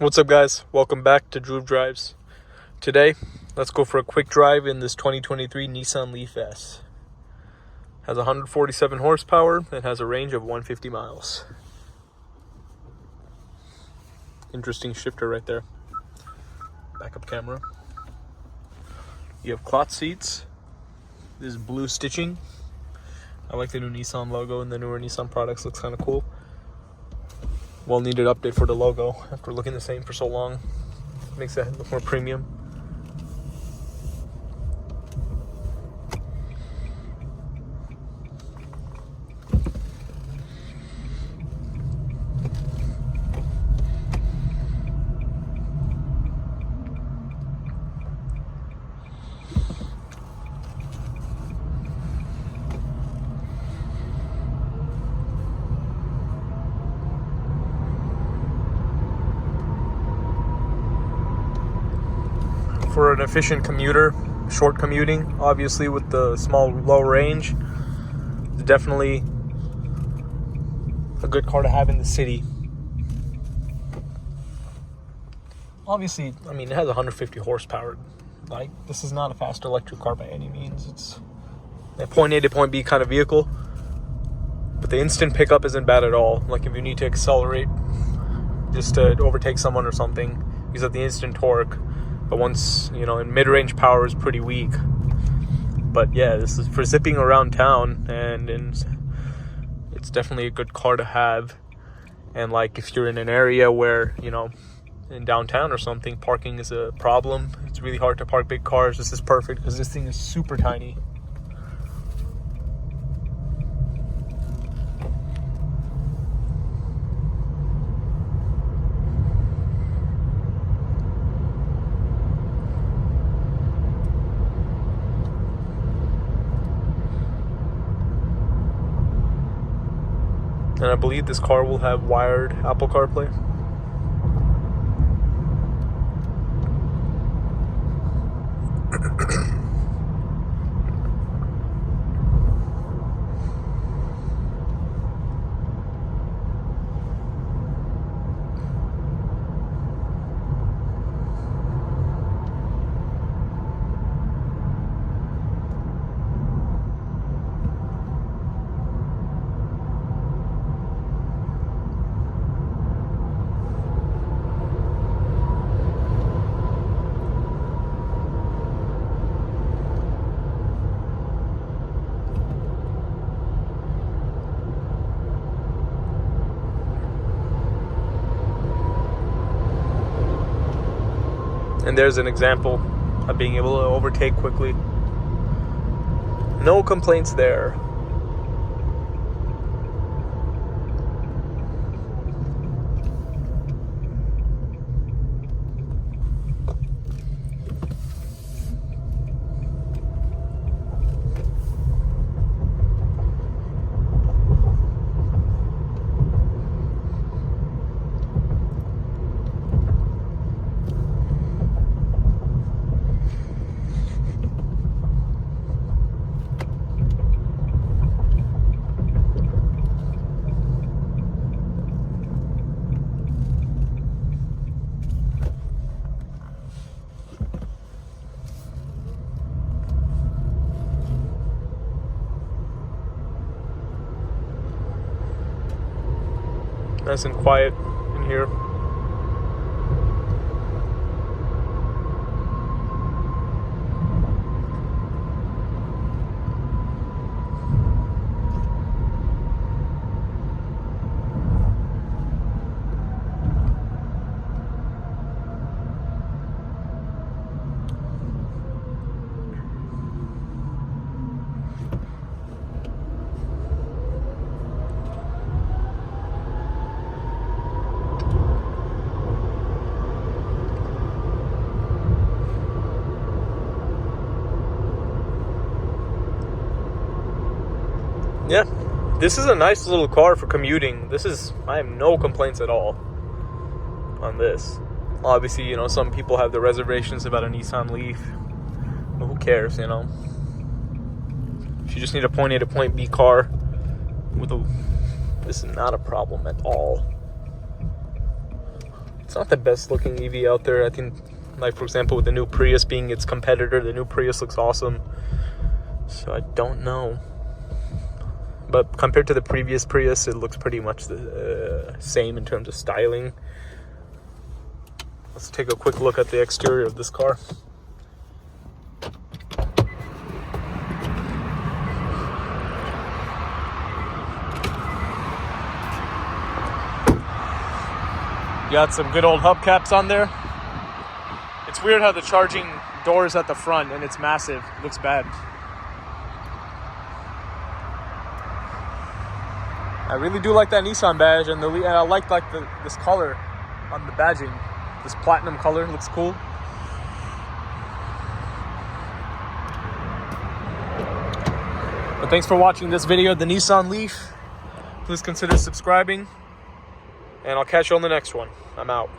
What's up, guys? Welcome back to Drew Drives. Today, let's go for a quick drive in this 2023 Nissan Leaf S. Has 147 horsepower and has a range of 150 miles. Interesting shifter right there. Backup camera. You have cloth seats. This is blue stitching. I like the new Nissan logo, and the newer Nissan products looks kind of cool. Well needed update for the logo after looking the same for so long. Makes it look more premium. For an efficient commuter, short commuting, obviously with the small low range, it's definitely a good car to have in the city. Obviously, I mean, it has 150 horsepower. Like, this is not a fast electric car by any means. It's a point A to point B kind of vehicle, but the instant pickup isn't bad at all. Like, if you need to accelerate just to overtake someone or something, you have the instant torque. But once, in mid-range power is pretty weak. But yeah, this is for zipping around town, and it's definitely a good car to have. And like, if you're in an area where, in downtown or something, parking is a problem. It's really hard to park big cars. This is perfect because this thing is super tiny. And I believe this car will have wired Apple CarPlay. And there's an example of being able to overtake quickly. No complaints there. Nice and quiet in here. Yeah, this is a nice little car for commuting. I have no complaints at all on this. Obviously, some people have their reservations about a Nissan Leaf. But who cares, If you just need a point A to point B car this is not a problem at all. It's not the best looking EV out there. I think, like, for example, with the new Prius being its competitor, the new Prius looks awesome. So I don't know. But compared to the previous Prius, it looks pretty much the same in terms of styling. Let's take a quick look at the exterior of this car. Got some good old hubcaps on there. It's weird how the charging door is at the front and it's massive. It looks bad. I really do like that Nissan badge, and I like this color on the badging. This platinum color looks cool. But thanks for watching this video of the Nissan Leaf. Please consider subscribing, and I'll catch you on the next one. I'm out.